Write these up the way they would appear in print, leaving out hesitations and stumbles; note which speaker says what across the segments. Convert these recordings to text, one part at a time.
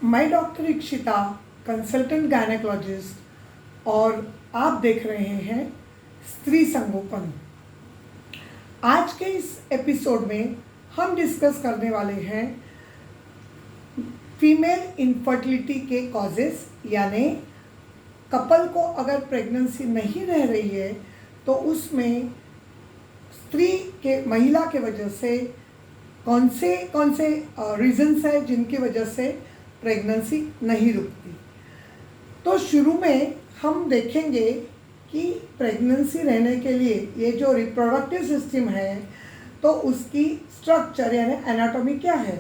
Speaker 1: मैं doctor Ikshita, consultant gynaecologist, और आप देख रहे हैं स्त्री संगोपन। आज के इस एपिसोड में हम डिस्कस करने वाले हैं फीमेल इनफर्टिलिटी के कॉजेस, यानी कपल को अगर प्रेगनेंसी नहीं रह रही है तो उसमें महिला के वजह से कौन से रीजंस है जिनकी वजह से प्रेगनेंसी नहीं रुकती। तो शुरू में हम देखेंगे कि प्रेगनेंसी रहने के लिए ये जो रिप्रोडक्टिव सिस्टम है तो उसकी स्ट्रक्चर यानी एनाटॉमी क्या है।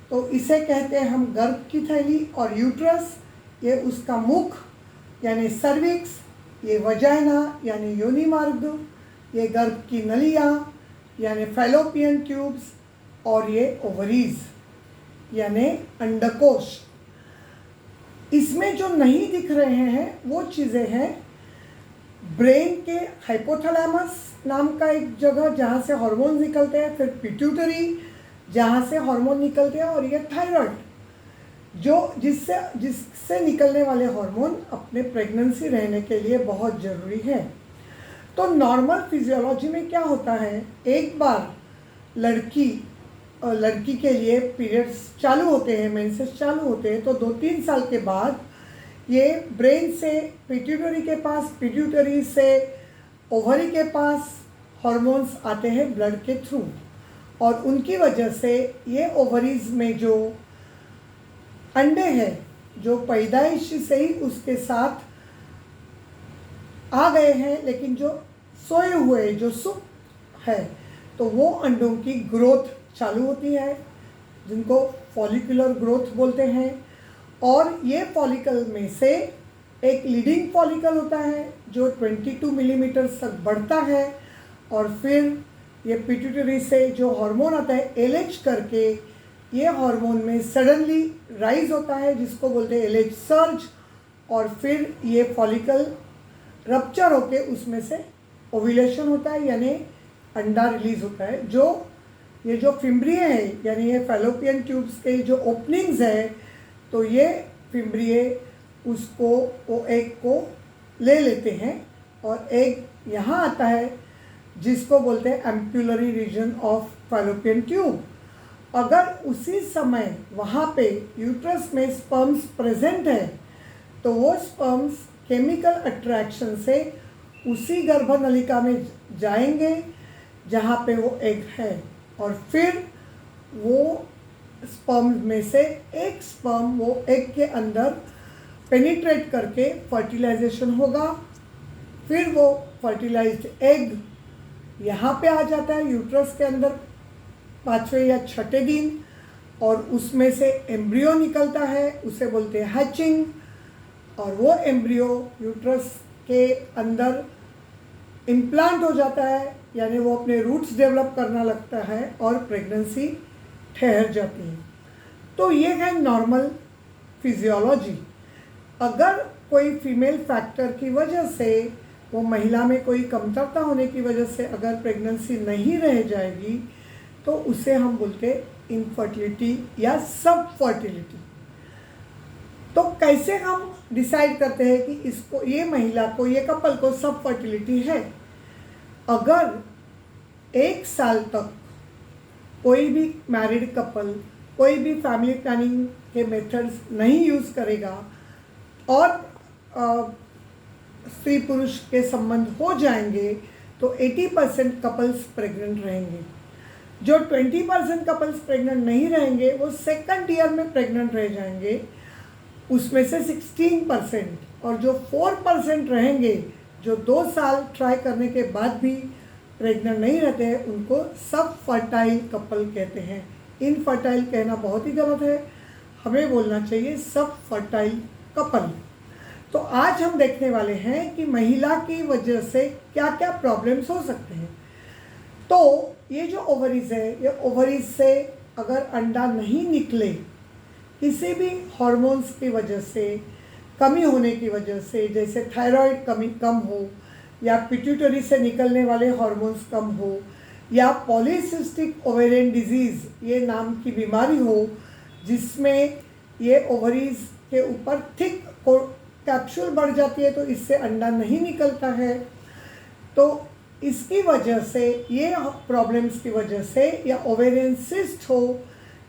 Speaker 1: तो इसे कहते हैं हम गर्भ की थैली और यूट्रस, ये उसका मुख यानी सर्विक्स, ये वजाइना यानी योनि मार्ग, ये गर्भ की नलियाँ यानी फैलोपियन ट्यूब्स, और ये ओवरीज यानी अंडकोश। इसमें जो नहीं दिख रहे हैं वो चीज़ें हैं ब्रेन के हाइपोथैलेमस नाम का एक जगह जहाँ से हार्मोन निकलते हैं, फिर पिट्यूटरी जहाँ से हार्मोन निकलते हैं, और ये थायराइड जिससे निकलने वाले हार्मोन अपने प्रेगनेंसी रहने के लिए बहुत ज़रूरी है। तो नॉर्मल फिजियोलॉजी में क्या होता है, एक बार लड़की के लिए पीरियड्स चालू होते हैं, मेंसेस चालू होते हैं, तो 2-3 साल के बाद ये ब्रेन से पिट्यूटरी के पास, पिट्यूटरी से ओवरी के पास हार्मोन्स आते हैं ब्लड के थ्रू, और उनकी वजह से ये ओवरीज में जो अंडे हैं जो पैदाइश से ही उसके साथ आ गए हैं, लेकिन जो सोए हुए जो सुप है तो वो अंडों की ग्रोथ चालू होती है जिनको फॉलिकुलर ग्रोथ बोलते हैं। और ये फॉलिकल में से एक लीडिंग फॉलिकल होता है जो 22 मिलीमीटर तक बढ़ता है, और फिर ये पिट्यूटरी से जो हार्मोन आता है एलएच करके, ये हार्मोन में सडनली राइज होता है जिसको बोलते हैं एलएच सर्ज, और फिर ये फॉलिकल रप्चर होके उसमें से ओव्यूलेशन होता है यानी अंडा रिलीज होता है। ये जो फिम्ब्रिये है यानी ये फैलोपियन ट्यूब्स के जो ओपनिंग्स है, तो ये फिम्ब्रिये वो एग को ले लेते हैं और एग यहाँ आता है जिसको बोलते हैं ampullary region of fallopian tube. अगर उसी समय वहाँ पे यूट्रस में स्पर्म्स प्रेजेंट है तो वो स्पर्म्स केमिकल अट्रैक्शन से उसी गर्भनलिका में जाएंगे जहाँ पे वो एग है, और फिर वो स्पर्म में से एक स्पर्म वो एग के अंदर पेनिट्रेट करके फर्टिलाइजेशन होगा। फिर वो फर्टिलाइज्ड एग यहाँ पे आ जाता है यूट्रस के अंदर 5वें या 6ठे दिन, और उसमें से एम्ब्रियो निकलता है, उसे बोलते हैं हैचिंग, और वो एम्ब्रियो यूट्रस के अंदर इम्प्लांट हो जाता है यानी वो अपने रूट्स डेवलप करना लगता है और प्रेगनेंसी ठहर जाती है। तो ये है नॉर्मल फिजियोलॉजी। अगर कोई फीमेल फैक्टर की वजह से, वो महिला में कोई कमतरता होने की वजह से अगर प्रेगनेंसी नहीं रह जाएगी तो उसे हम बोलते इनफर्टिलिटी या सब फर्टिलिटी। तो कैसे हम डिसाइड करते हैं कि ये महिला को, ये कपल को सब फर्टिलिटी है। अगर 1 साल तक कोई भी मैरिड कपल कोई भी फैमिली प्लानिंग के मेथड्स नहीं यूज़ करेगा और स्त्री पुरुष के संबंध हो जाएंगे तो 80% कपल्स प्रेग्नेंट रहेंगे। जो 20% कपल्स प्रेग्नेंट नहीं रहेंगे वो सेकंड ईयर में प्रेग्नेंट रह जाएंगे, उसमें से 16%, और जो 4% रहेंगे जो 2 साल ट्राई करने के बाद भी प्रेग्नेंट नहीं रहते हैं उनको सब फर्टाइल कपल कहते हैं। इनफर्टाइल कहना बहुत ही गलत है, हमें बोलना चाहिए सब फर्टाइल कपल। तो आज हम देखने वाले हैं कि महिला की वजह से क्या क्या प्रॉब्लम्स हो सकते हैं। तो ये जो ओवरीज है, ये ओवरीज से अगर अंडा नहीं निकले किसी भी हार्मोन्स की वजह से, कमी होने की वजह से, जैसे थायराइड कम हो, या पिट्यूटरी से निकलने वाले हार्मोन्स कम हो, या पॉलीसिस्टिक ओवेरियन डिजीज़ ये नाम की बीमारी हो जिसमें ये ओवरीज के ऊपर थिक कैप्सूल बढ़ जाती है, तो इससे अंडा नहीं निकलता है। तो इसकी वजह से, ये प्रॉब्लम्स की वजह से, या ओवेरियन सिस्ट हो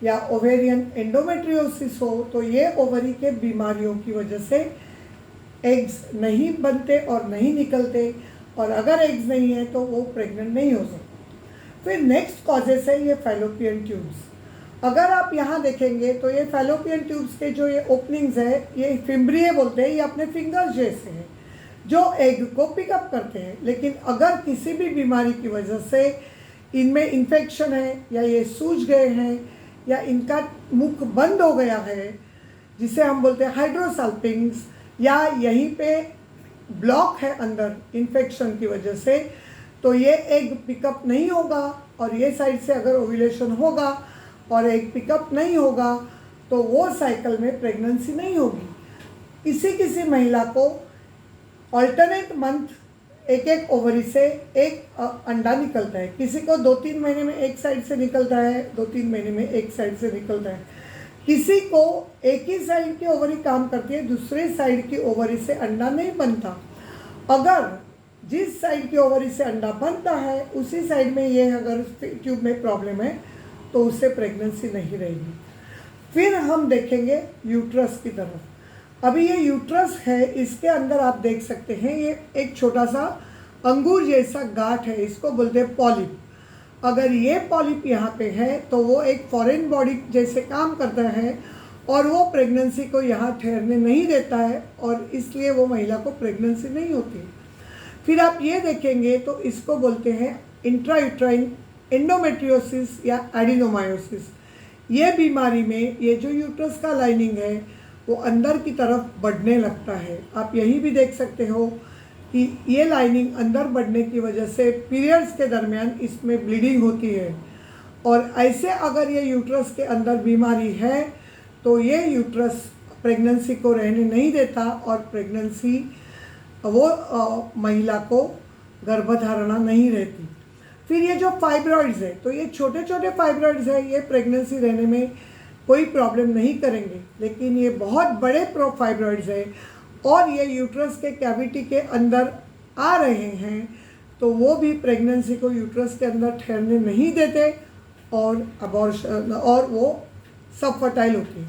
Speaker 1: या ओवेरियन एंडोमेट्रियोसिस हो, तो ये ओवरी के बीमारियों की वजह से एग्स नहीं बनते और नहीं निकलते, और अगर एग्स नहीं है तो वो प्रेग्नेंट नहीं हो सकते। फिर नेक्स्ट कॉजेस है ये फैलोपियन ट्यूब्स। अगर आप यहाँ देखेंगे तो ये फैलोपियन ट्यूब्स के जो ये ओपनिंग्स है, ये फिम्ब्रिए बोलते हैं, ये अपने फिंगर्स जैसे हैं जो एग को पिकअप करते हैं। लेकिन अगर किसी भी बीमारी की वजह से इनमें इन्फेक्शन है, या ये सूज गए हैं, या इनका मुख बंद हो गया है, जिसे हम बोलते हैं हाइड्रोसल्पिंग्स, या यहीं पे ब्लॉक है अंदर इन्फेक्शन की वजह से, तो ये एग पिकअप नहीं होगा। और ये साइड से अगर ओव्यूलेशन होगा और एग पिकअप नहीं होगा तो वो साइकिल में प्रेगनेंसी नहीं होगी। किसी किसी महिला को अल्टरनेट मंथ एक एक ओवरी से एक अंडा निकलता है, किसी को 2-3 महीने में एक साइड से निकलता है, 2-3 महीने में एक साइड से निकलता है। किसी को एक ही साइड की ओवरी काम करती है, दूसरे साइड की ओवरी से अंडा नहीं बनता। अगर जिस साइड की ओवरी से अंडा बनता है उसी साइड में ये अगर ट्यूब में प्रॉब्लम है तो उससे प्रेगनेंसी नहीं रहेगी। फिर हम देखेंगे यूट्रस की तरफ। अभी ये यूट्रस है, इसके अंदर आप देख सकते हैं ये एक छोटा सा अंगूर जैसा गांठ है, इसको बोलते हैं पॉलिप। अगर ये पॉलिप यहाँ पे है तो वो एक फॉरेन बॉडी जैसे काम करता है और वो प्रेगनेंसी को यहाँ ठहरने नहीं देता है, और इसलिए वो महिला को प्रेगनेंसी नहीं होती। फिर आप ये देखेंगे तो इसको बोलते हैं इंट्रायूट्राइन एंडोमेट्रियोसिस या एडिनोमायोसिस। ये बीमारी में ये जो यूट्रस का लाइनिंग है वो अंदर की तरफ बढ़ने लगता है। आप यहीं भी देख सकते हो कि ये लाइनिंग अंदर बढ़ने की वजह से पीरियड्स के दरमियान इसमें ब्लीडिंग होती है, और ऐसे अगर ये यूट्रस के अंदर बीमारी है तो ये यूट्रस प्रेगनेंसी को रहने नहीं देता, और प्रेगनेंसी वो महिला को गर्भधारणा नहीं रहती। फिर ये जो फाइब्रॉइड्स है, तो ये छोटे छोटे फाइब्रॉइड्स है, ये प्रेगनेंसी रहने में कोई प्रॉब्लम नहीं करेंगे। लेकिन ये बहुत बड़े फाइब्रॉइड्स है और ये यूट्रस के कैविटी के अंदर आ रहे हैं, तो वो भी प्रेगनेंसी को यूट्रस के अंदर ठहरने नहीं देते और अबॉर्शन, और वो सब फर्टाइल होती है।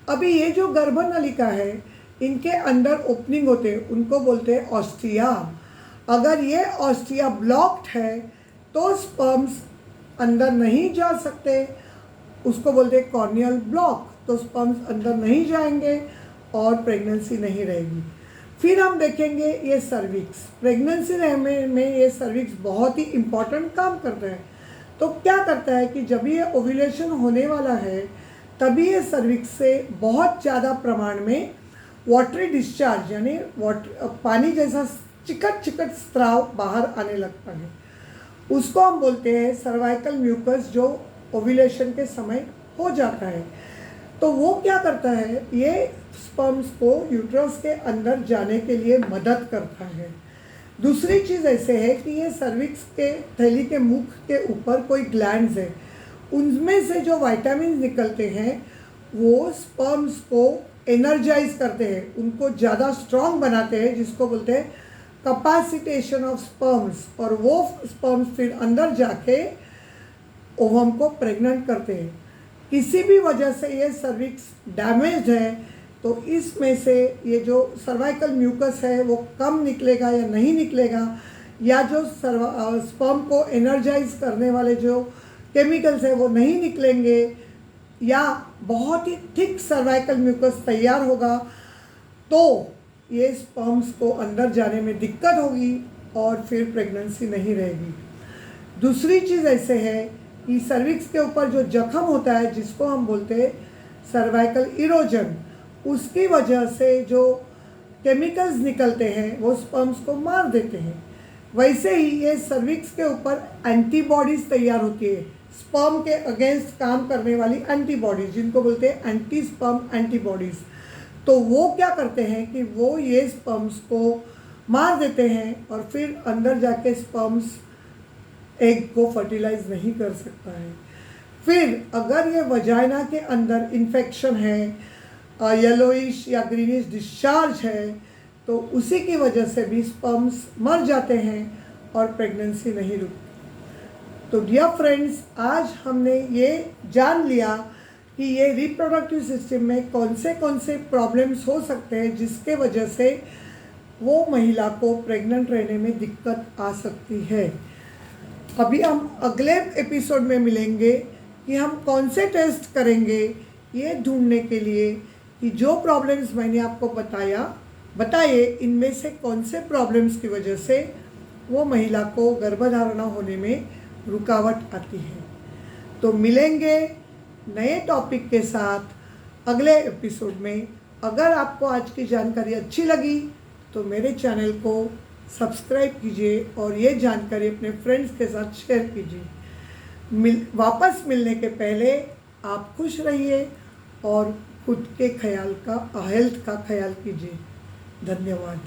Speaker 1: अभी ये जो गर्भनलिका है, इनके अंदर ओपनिंग होते हैं, उनको बोलते हैं ऑस्टिया। अगर ये ऑस्टिया ब्लॉक्ड है तो स्पर्म्स अंदर नहीं जा सकते, उसको बोलते हैं कॉर्नियल ब्लॉक, तो स्पर्म्स अंदर नहीं जाएंगे और प्रेगनेंसी नहीं रहेगी। फिर हम देखेंगे ये सर्विक्स। प्रेगनेंसी रहने में ये सर्विक्स बहुत ही इम्पॉर्टेंट काम करता है। तो क्या करता है कि जब ये ओव्यूलेशन होने वाला है तभी ये सर्विक्स से बहुत ज़्यादा प्रमाण में वाटरी डिस्चार्ज यानी पानी जैसा चिकट चिकट स्त्राव बाहर आने लगता है। उसको हम बोलते हैं सर्वाइकल म्यूकस, जो ओव्यूलेशन के समय हो जाता है। तो वो क्या करता है, ये स्पर्म्स को यूट्रस के अंदर जाने के लिए मदद करता है। दूसरी चीज़ ऐसे है कि ये सर्विक्स के थैली के मुख के ऊपर कोई ग्लैंड्स है, उनमें से जो विटामिन निकलते हैं वो स्पर्म्स को एनर्जाइज करते हैं, उनको ज़्यादा स्ट्रॉन्ग बनाते हैं, जिसको बोलते हैं कैपेसिटेशन ऑफ स्पर्म्स। और वो स्पर्म्स फिर अंदर जाके ओवम को प्रेग्नेंट करते हैं। किसी भी वजह से ये सर्विक्स डैमेज है तो इसमें से ये जो सर्वाइकल म्यूकस है वो कम निकलेगा या नहीं निकलेगा, या जो स्पर्म को एनर्जाइज करने वाले जो केमिकल्स है वो नहीं निकलेंगे, या बहुत ही थिक सर्वाइकल म्यूकस तैयार होगा तो ये स्पर्म्स को अंदर जाने में दिक्कत होगी और फिर प्रेगनेंसी नहीं रहेगी। दूसरी चीज़ ऐसे है कि सर्विक्स के ऊपर जो जख्म होता है, जिसको हम बोलते हैं सर्वाइकल इरोजन, उसकी वजह से जो केमिकल्स निकलते हैं वो स्पर्म्स को मार देते हैं। वैसे ही ये सर्विक्स के ऊपर एंटीबॉडीज़ तैयार होती है, स्पर्म के अगेंस्ट काम करने वाली एंटीबॉडीज़, जिनको बोलते हैं एंटी स्पर्म एंटीबॉडीज़। तो वो क्या करते हैं कि वो ये स्पर्म्स को मार देते हैं और फिर अंदर जाके स्पर्म्स एग को फर्टिलाइज नहीं कर सकता है। फिर अगर ये वजाइना के अंदर इन्फेक्शन है, येलोइश या ग्रीनिश डिस्चार्ज है तो उसी की वजह से भी स्पर्म्स मर जाते हैं और प्रेगनेंसी नहीं रुकती। तो डियर फ्रेंड्स, आज हमने ये जान लिया कि ये रिप्रोडक्टिव सिस्टम में कौन से प्रॉब्लम्स हो सकते हैं जिसके वजह से वो महिला को प्रेग्नेंट रहने में दिक्कत आ सकती है। अभी हम अगले एपिसोड में मिलेंगे कि हम कौन से टेस्ट करेंगे ये ढूंढने के लिए कि जो प्रॉब्लम्स मैंने आपको बताए इनमें से कौन से प्रॉब्लम्स की वजह से वो महिला को गर्भधारणा होने में रुकावट आती है। तो मिलेंगे नए टॉपिक के साथ अगले एपिसोड में। अगर आपको आज की जानकारी अच्छी लगी तो मेरे चैनल को सब्सक्राइब कीजिए और ये जानकारी अपने फ्रेंड्स के साथ शेयर कीजिए। वापस मिलने के पहले आप खुश रहिए और खुद के हेल्थ का ख्याल कीजिए। धन्यवाद।